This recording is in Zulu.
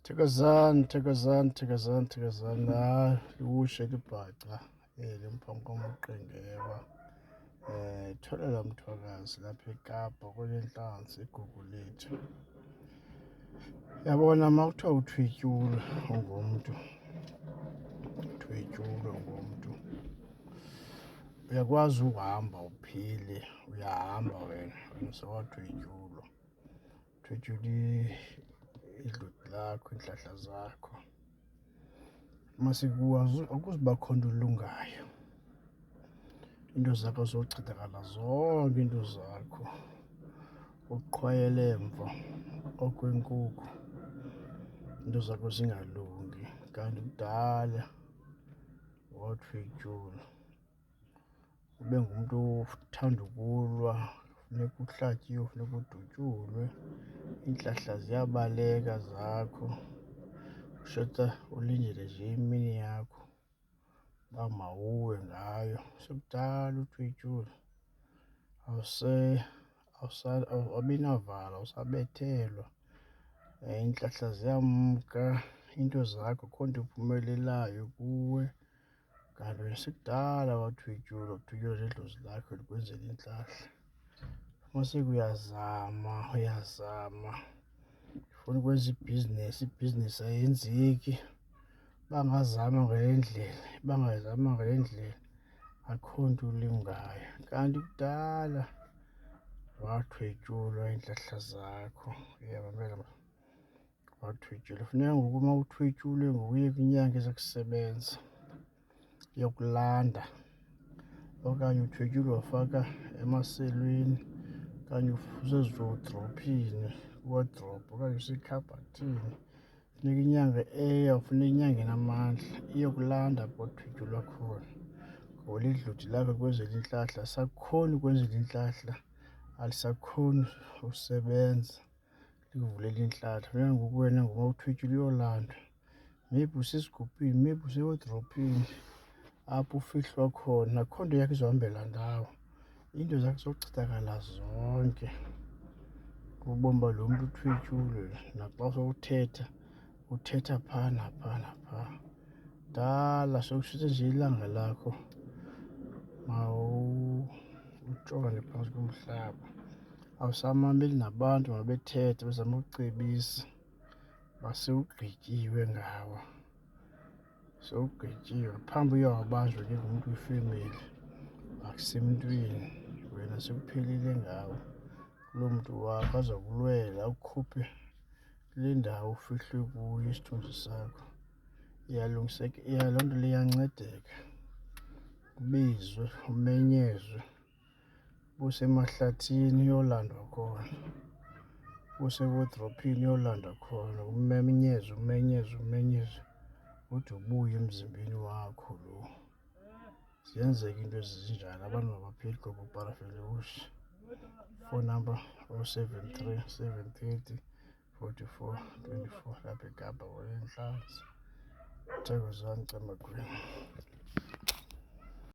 Thokozani ushe libhaca limphamqomqengeba tholela mthwakazi lapha eKapa kwelenhlanzi igugu lethu. Yabona makuthiwa uthwetyula ungumuntu, uyakwazi ukuhamba uphile, uyahamba wena sewathwetyulwa. Uthwetyula idloti lakho, iinhlahla zakho. Masikuwazi akuzuba khona ulungayo. Into zakho zochithakala zonke into zakho. Uqhwayele emva okwenkukhu. Into zakho zingalungi. Kanti kudala wathwetyula. Ube ngumuntu othanda ukulwa, funeka uhlatyiwe, funeka udutyulwe. Iintlahla ziyabaleka zakho. Ushota ulindele nje imini yakho uba mawuwe ngayo. Sekudala uthwetyula. Awusabi navalo, awusabethelwa. Iintlahla ziyamka, into zakho akukho nto iphumelelayo kuwe. Kanti wena sekudala wathwetyulwa, uthwetyulwa nedlozi lakho likwenzela iintlahla. Maseke uyazama, ufuna ukwenza ibhizinesi ayenzeki. Bangazama ngale ndlela, akukho nto ulungayo. Kanti kudala wathwetyulwa iintlahla zakho. Uyamamela mama, wathwetyulwa. Funeka ngoku uma uthwetyulwe ngoku uye kwinyanga eza kusebenza yokulanda, okanye uthwetyulwe wafaka emaselweni, okanye usezidrophini, wardrobe, okanye usekhabhathini. Funeka inyanga funeka inyanga enamandla iyokulanda apho wathwetyulwa khona. Ngoba lidloti lakho likwenzela iintlahla, alisakhoni ukwenzela iintlahla, alisakhoni usebenza likuvulela iintlahla. Funeka ngoku wena ngoku uma uthwetyulwe uyolandwa. Maybe usesigubhini, maybe usewodrophini apho ufihlwa khona, akukho nto yakho izohambela ndawo. Iinto zakho zochithakala zonke. Ubone uba lo mntu uthwetyulwe, naxa sowuthetha uthetha phaa naphaa. Kudala sowushiyeke nje ilanga lakho, mawutshone phantsi komhlaba. Awusamameli nabantu mabethetha bezama ukucebisa uba sewugqityiwe ngawe. Sewugqityiwe, phambi uye wabanjwa ke ngumntu wefemeli, akusemntwini. Wena sekuphelile ngawe. Kuloo mntu wakho aza kulwela, akukhuphe kule ndawo ufihlwe kuyo isithunzi sakho. Loo nto leyo iyancedeka. Ubizwe, umenyezwe, ubusemahlathini uyolandwa khona, ubusewodrophini uyolandwa khona. Umenyezwe ude ubuye emzimbeni wakho lo. Ziyenzeka into ezinjalo, abantu mabaphile parafeleushe. Phone number 073 730 44 24 lapha eKapa kwelenhlanzi. Thokozani Camegweni.